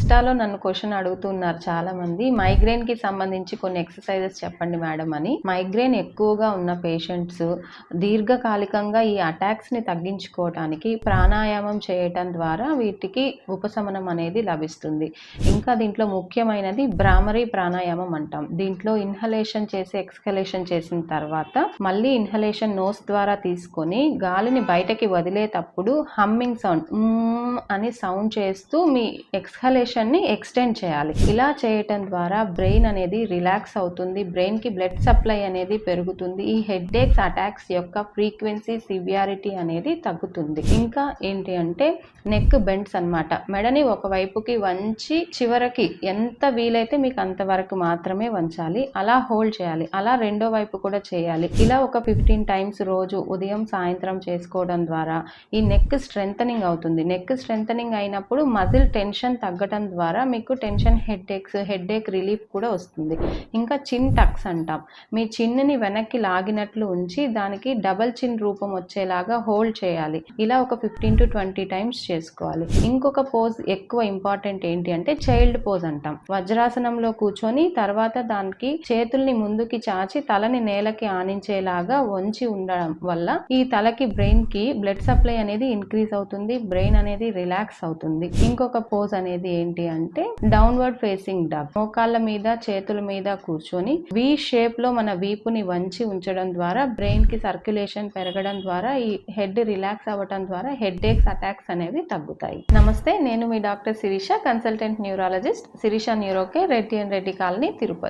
ఇన్స్టాలో నన్ను క్వశ్చన్ అడుగుతున్నారు చాలా మంది, మైగ్రేన్ కి సంబంధించి కొన్ని ఎక్సర్సైజెస్ చెప్పండి మేడం అని. మైగ్రేన్ ఎక్కువగా ఉన్న పేషెంట్స్ దీర్ఘకాలికంగా ఈ అటాక్స్ ని తగ్గించుకోవటానికి ప్రాణాయామం చేయటం ద్వారా వీటికి ఉపశమనం అనేది లభిస్తుంది. ఇంకా దీంట్లో ముఖ్యమైనది భ్రామరీ ప్రాణాయామం అంటాం. దీంట్లో ఇన్హలేషన్ చేసి ఎక్స్హలేషన్ చేసిన తర్వాత మళ్ళీ ఇన్హలేషన్ నోస్ ద్వారా తీసుకొని గాలిని బయటకి వదిలేటప్పుడు హమ్మింగ్ సౌండ్ అని సౌండ్ చేస్తూ మీ ఎక్స్హలేషన్ ని ఎక్స్టెండ్ చేయాలి. ఇలా చేయటం ద్వారా బ్రెయిన్ అనేది రిలాక్స్ అవుతుంది, బ్రెయిన్ కి బ్లడ్ సప్లై అనేది పెరుగుతుంది, ఈ హెడ్ ఏక్స్ అటాక్స్ యొక్క ఫ్రీక్వెన్సీ సివియారిటీ అనేది తగ్గుతుంది. ఇంకా ఏంటి అంటే నెక్ బెండ్స్ అన్నమాట. మెడని ఒక వైపుకి వంచి చివరికి ఎంత వీలైతే మీకు అంతవరకు మాత్రమే వంచాలి, అలా హోల్డ్ చేయాలి. అలా రెండో వైపు కూడా చేయాలి. ఇలా ఒక 15 టైమ్స్ రోజు ఉదయం సాయంత్రం చేసుకోవడం ద్వారా ఈ నెక్ స్ట్రెంథనింగ్ అవుతుంది. నెక్ స్ట్రెంథనింగ్ అయినప్పుడు మజిల్ టెన్షన్ తగ్గటం ద్వారా మీకు టెన్షన్ హెడ్ ఏక్ రిలీఫ్ కూడా వస్తుంది. ఇంకా చిన్ టక్స్ అంటాం. మీ చిన్ని వెనక్కి లాగినట్లు ఉంచి దానికి డబల్ చిన్ రూపం వచ్చేలాగా హోల్డ్ చేయాలి. ఇలా ఒక 15 to 20 టైమ్స్ చేసుకోవాలి. ఇంకొక పోజ్ ఎక్కువ ఇంపార్టెంట్ ఏంటి అంటే చైల్డ్ పోజ్ అంటాం. వజ్రాసనంలో కూర్చొని తర్వాత దానికి చేతుల్ని ముందుకి చాచి తలని నేలకి ఆనించేలాగా వంచి ఉండడం వల్ల ఈ తలకి బ్రెయిన్ కి బ్లడ్ సప్లై అనేది ఇంక్రీజ్ అవుతుంది, బ్రెయిన్ అనేది రిలాక్స్ అవుతుంది. ఇంకొక పోజ్ అనేది ఏంటి అంటే డౌన్వర్డ్ ఫేసింగ్ డాగ్. మోకాళ్ళ మీద చేతుల మీద కూర్చొని వి షేప్ లో మన వీపుని వంచి ఉంచడం ద్వారా బ్రెయిన్ కి సర్క్యులేషన్ పెరగడం ద్వారా ఈ హెడ్ రిలాక్స్ అవ్వడం ద్వారా హెడ్ ఏక్స్ అటాక్స్ అనేవి తగ్గుతాయి. నమస్తే, నేను మీ doctor Shirisha, consultant neurologist, Shirisha న్యూరోకే, రెడ్డి అండ్ రెడ్డి కాలనీ, తిరుపతి.